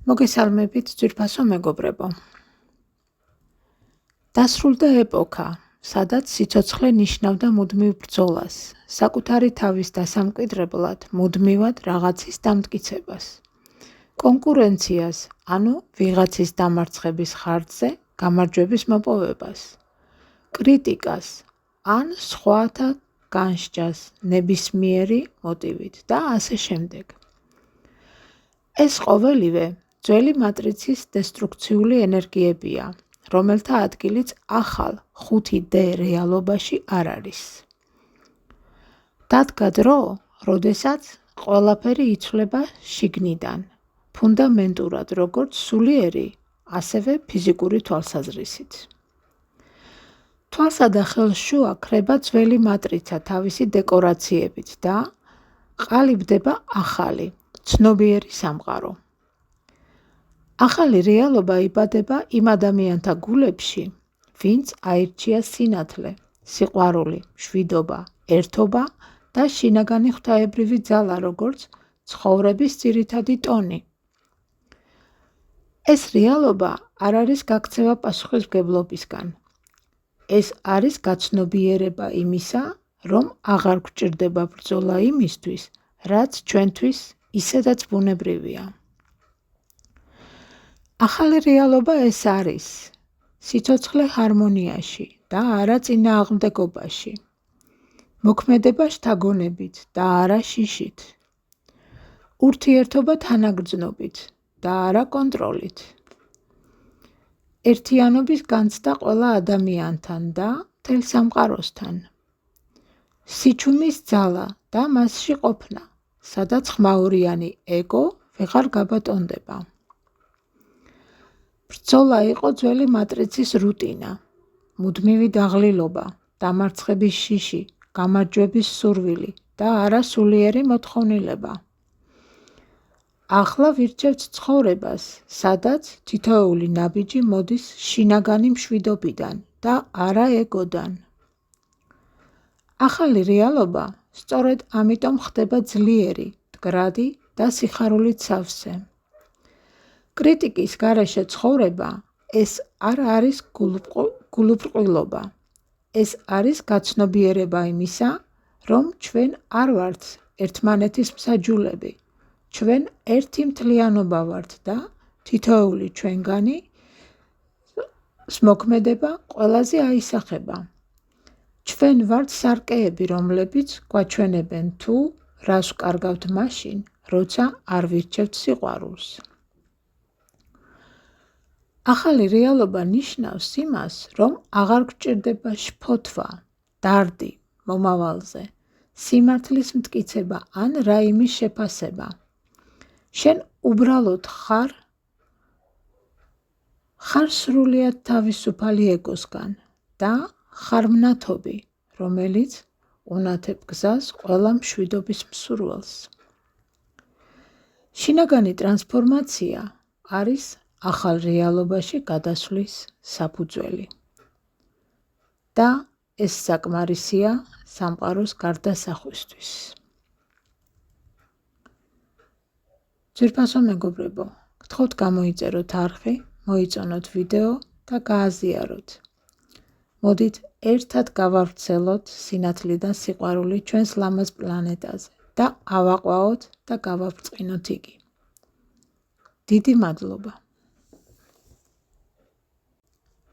მოგესალმებით ძვირფასო მეგობრებო. დასრულდა ეპოქა, სადაც სიცოცხლე ნიშნავდა მუდმივ ბრძოლას, საკუთარი თავის დასამკვიდრებლად მუდმივად რაღაცის დამტკიცებას, კონკურენციას, ანუ ვიღაცის დამარცხების ხარჯზე გამარჯვების მოპოვებას, კრიტიკას, ან სხვათა განსჯას ნებისმიერი მოტივით და ასე შემდეგ. ეს ყოველივე ძველი მატრიცის დესტრუქციული ენერგიებია, რომელთა ადგილიც ახალ 5D რეალობაში არ არის. დადგა დრო, როდესაც ყველაფერი იცვლება შიგნიდან, ფუნდამენტურად როგორც სულიერი, ასევე ფიზიკური თვალსაზრისით. თვალსა და ხელს შუა ქრება ძველი მატრიცა თავისი დეკორაციებით და ყალიბდება ახალი, ცნობიერი სამყარო. ახალი რეალობა იბადება იმ ადამიანთა გულებში, ვინც აირჩია სინათლე, სიყვარული, მშვიდობა, ერთობა და შინაგანი ღვთაებრივი ძალა, როგორც ცხოვრების ძირითადი ტონი. ეს რეალობა არ არის გაქცევა პასუხისმგებლობისგან. ეს არის გაცნობიერება იმისა, რომ აღარ გვჭირდება ბრძოლა იმისთვის, რაც ჩვენთვის ისედაც ბუნებრივია. ახალი რეალობა ეს არის სიცოცხლე ჰარმონიაში და არა წინააღმდეგობაში, მოქმედება შთაგონებით და არა შიშით, ურთიერთობა თანაგრძნობით და არა კონტროლით, ერთიანობის განცდა ყველა ადამიანთან და მთელ სამყაროსთან, სიჩუმის ძალა და მასში ყოფნა, სადაც ხმაურიანი ეგო ვეღარ გაბატონდება. ბრძოლა იყო ძველი მატრიცის რუტინა, მუდმივი დაღლილობა, დამარცხების შიში, გამარჯვების სურვილი და არა სულიერი მოთხოვნილება. ახლა ვირჩევთ ცხოვრებას, სადაც თითოეული ნაბიჯი მოდის შინაგანი მშვიდობიდან და არა ეგოდან. ახალი რეალობა სწორედ ამიტომ ხდება ძლიერი, მდგრადი და სიხარულით სავსე. კრიტიკის გარეშე ცხოვრება ეს არ არის გულუბრყვილობა. ეს არის გაცნობიერება იმისა, რომ ჩვენ არ ვართ ერთმანეთის მსაჯულები. ჩვენ ერთი მთლიანობა ვართ და თითოეული ჩვენგანი მოქმედება ყველაზე აისახება. ჩვენ ვართ სარკეები, რომლებიც გვაჩვენებენ თუ რას ვკარგავთ მაშინ, როცა არ ვირჩევთ სიყვარულს. ახალი რეალობა ნიშნავს იმას, რომ აღარ გვჭირდება შფოთვა, დარდი მომავალზე, სიმართლის მტკიცება ან რაიმის შეფასება. შენ უბრალოდ ხარ სრულიად თავისუფალი ეგოსგან და ხარ მნათობი, რომელიც უნათებ გზას ყველა მშვიდობის მსურველს. შინაგანი ტრანსფორმაცია არის ახალ რეალობაში გადასვლის საფუძველი. და ეს საკმარისია სამყაროს გარდასახვისთვის. ძვირფასო მეგობრებო, გთხოვთ გამოიწეროთ არხი, მოიწონოთ ვიდეო და გააზიაროთ. მოდით ერთად გავავრცელოთ სინათლე და სიყვარული ჩვენს ლამაზ პლანეტაზე და ავაყვაოთ და გავაბრწყინოთ იგი. დიდი მადლობა.